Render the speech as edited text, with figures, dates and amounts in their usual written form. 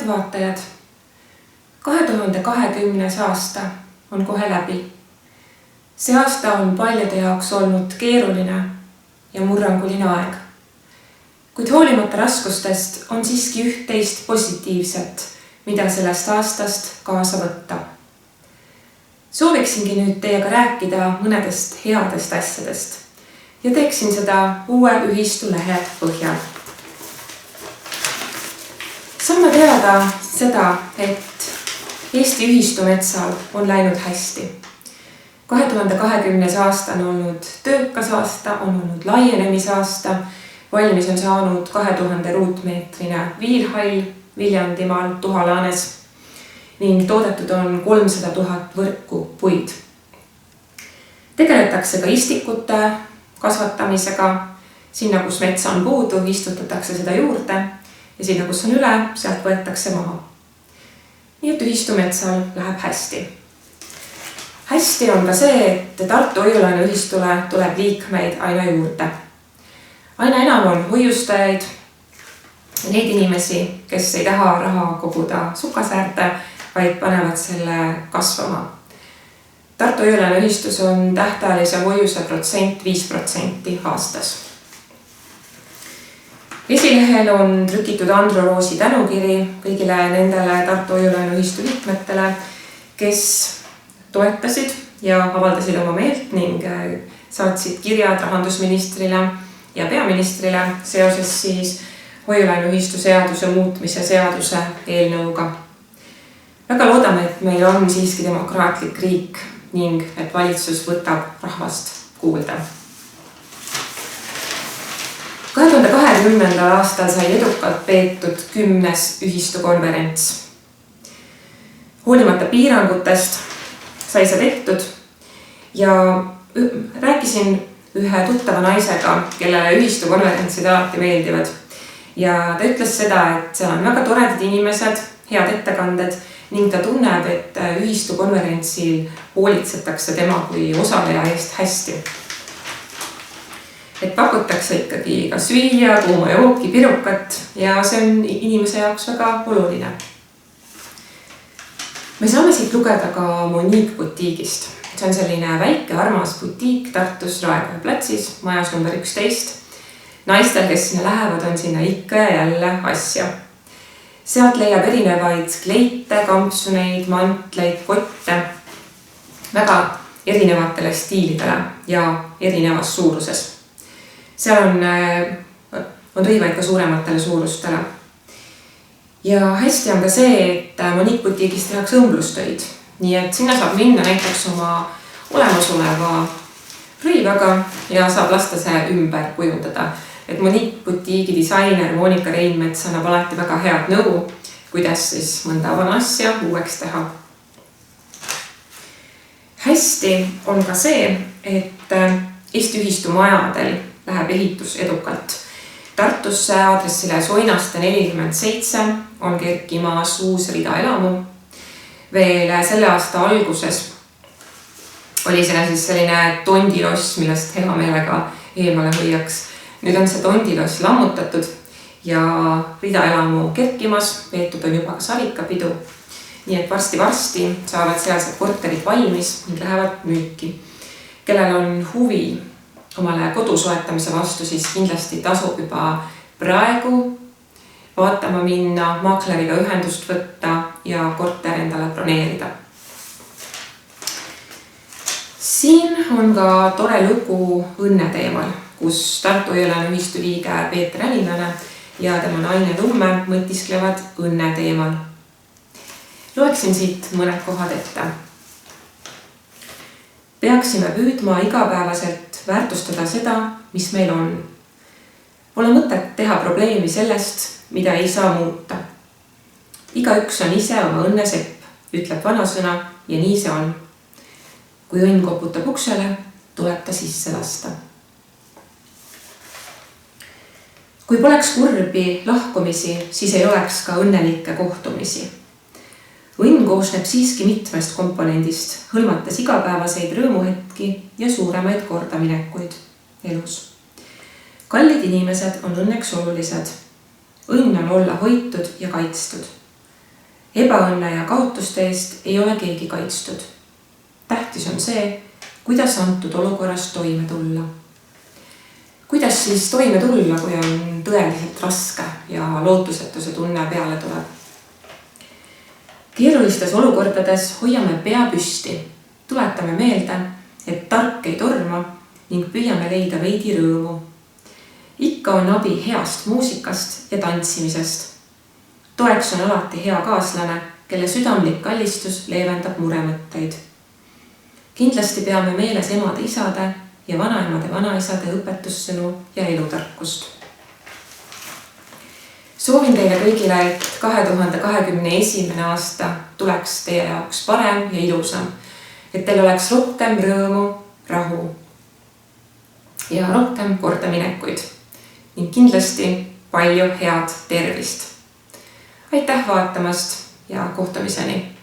Head vaatajad, 2020. aasta on kohe läbi. See aasta on paljude jaoks olnud keeruline ja murranguline aeg. Kuid hoolimata raskustest on siiski üht-teist positiivset, mida sellest aastast kaasa võtta. Sooviksingi nüüd teiega rääkida mõnedest headest asjadest ja teeksin seda uue ühistulehe põhjal. Saame teada seda, et Eesti ühistumetsal on läinud hästi. 2020. aasta on olnud töökas aasta, on olnud laienemisaasta, valmis on saanud 2000 ruutmeetrine viilhall Viljandimaal Tuhalaanes ning toodetud on 300 000 võrku puid. Tegeletakse ka istikute kasvatamisega. Sinna, kus metsa on puudu, istutatakse seda juurde ja sinna, kus on üle, sealt võetakse maha. Nii et ühistumetsal läheb hästi. Hästi on ka see, et Tartu Hoiu-laenu ühistule tuleb liikmeid aina juurde. Aina enam on hoiustajaid, neid inimesi, kes ei taha raha koguda sukasäärde, vaid panevad selle kasvama. Tartu Hoiu-laenu ühistus on tähtajalise hoiuse protsent 5% aastas. Esilehel on trükitud Andro Roosi tänukiri kõigile nendele Tartu Hoiu-laenu ühistu liikmetele, kes toetasid ja avaldasid oma meelt ning saatsid kirjad rahandusministrile ja peaministrile seoses siis Hoiu-laenu ühistu seaduse muutmise seaduse eelnõuga. Väga loodame, et meil on siiski demokraatlik riik ning et valitsus võtab rahvast kuulda. 2020. aastal sai edukalt peetud 10. ühistukonverents. Hoolimata piirangutest sai see tehtud ja rääkisin ühe tuttava naisega, kellele ühistukonverentsid alati meeldivad. Ja ta ütles seda, et seal on väga toredad inimesed, head ettekanded ning ta tunneb, et ühistukonverentsil hoolitsetakse tema kui osaleja eest hästi. Et pakutakse ikkagi ka süüa, kuuma jooki, pirukat ja see on inimese jaoks väga oluline. Me saame siit lugeda ka Monique butiigist. See on selline väike armas butiik Tartus Raekoja platsis, majas number 11. Naistel, kes sinna lähevad, on sinna ikka ja jälle asja. Sealt leiab erinevaid kleite, kampsuneid, mantleid, kotte väga erinevatele stiilidele ja erinevas suuruses. Seal on rõivaid ka suurematele suurustele. Ja hästi on ka see, et Monique butiigis tehakse õmblustöid. Nii et sinna saab minna näiteks oma olemasoleva rõivaga ja saab lasta see ümber kujundada. Et Monique butiigi disainer Monika Reinmets annab alati väga head nõu, kuidas siis mõnda vana asja uueks teha. Hästi on ka see, et Eesti ühistu majadel läheb ehitus edukalt. Tartusse aadressile Soinaste 47 on kerkimas uus Rida elamu. Veel selle aasta alguses oli see siis selline tondiloss, millest hea meelega eemale hoiaks. Nüüd on see tondiloss lammutatud ja Rida elamu kerkimas, peetud on juba ka salikapidu. Nii et varsti saavad sealsed korterid valmis ning lähevad müüki. Kellel on huvi omale kodu soetamise vastu, siis kindlasti tasub juba praegu vaatama minna, maakleriga ühendust võtta ja korter endale broneerida. Siin on ka tore lugu õnne teemal, kus Tartu Hoiu-laenu ühistu liige Peeter Älinane ja tema naine Lumme mõtisklevad õnne teemal. Loeksin siit mõned kohad ette. Peaksime püüdma igapäevaselt väärtustada seda, mis meil on. Pole mõtet teha probleemi sellest, mida ei saa muuta. Igaüks on ise oma õnnesepp, ütleb vanasõna ja nii see on. Kui õnn koputab uksele, tuleb ta sisse lasta. Kui poleks kurbi lahkumisi, siis ei oleks ka õnnelikke kohtumisi. Õnn koosneb siiski mitmest komponendist, hõlmates igapäevaseid rõõmuhetki ja suuremaid kordaminekuid elus. Kallid inimesed on õnneks olulised. Õnn on olla hoitud ja kaitstud. Ebaõnne ja kaotuste eest ei ole keegi kaitstud. Tähtis on see, kuidas antud olukorras toime tulla. Kuidas siis toime tulla, kui on tõeliselt raske ja lootusetuse tunne peale tuleb? Keerulistes olukordades hoiame pea püsti, tuletame meelde, et tark ei torma ning püüame leida veidi rõõmu. Ikka on abi heast muusikast ja tantsimisest. Toeks on alati hea kaaslane, kelle südamlik kallistus leevendab muremõtteid. Kindlasti peame meeles emade-isade ja vanaemade-vanaisade õpetussõnu ja elutarkust. Soovin teile kõigile, et 2021. aasta tuleks teie jaoks parem ja ilusam, et teil oleks rohkem rõõmu, rahu ja rohkem kordaminekuid ning kindlasti palju head tervist. Aitäh vaatamast ja kohtumiseni!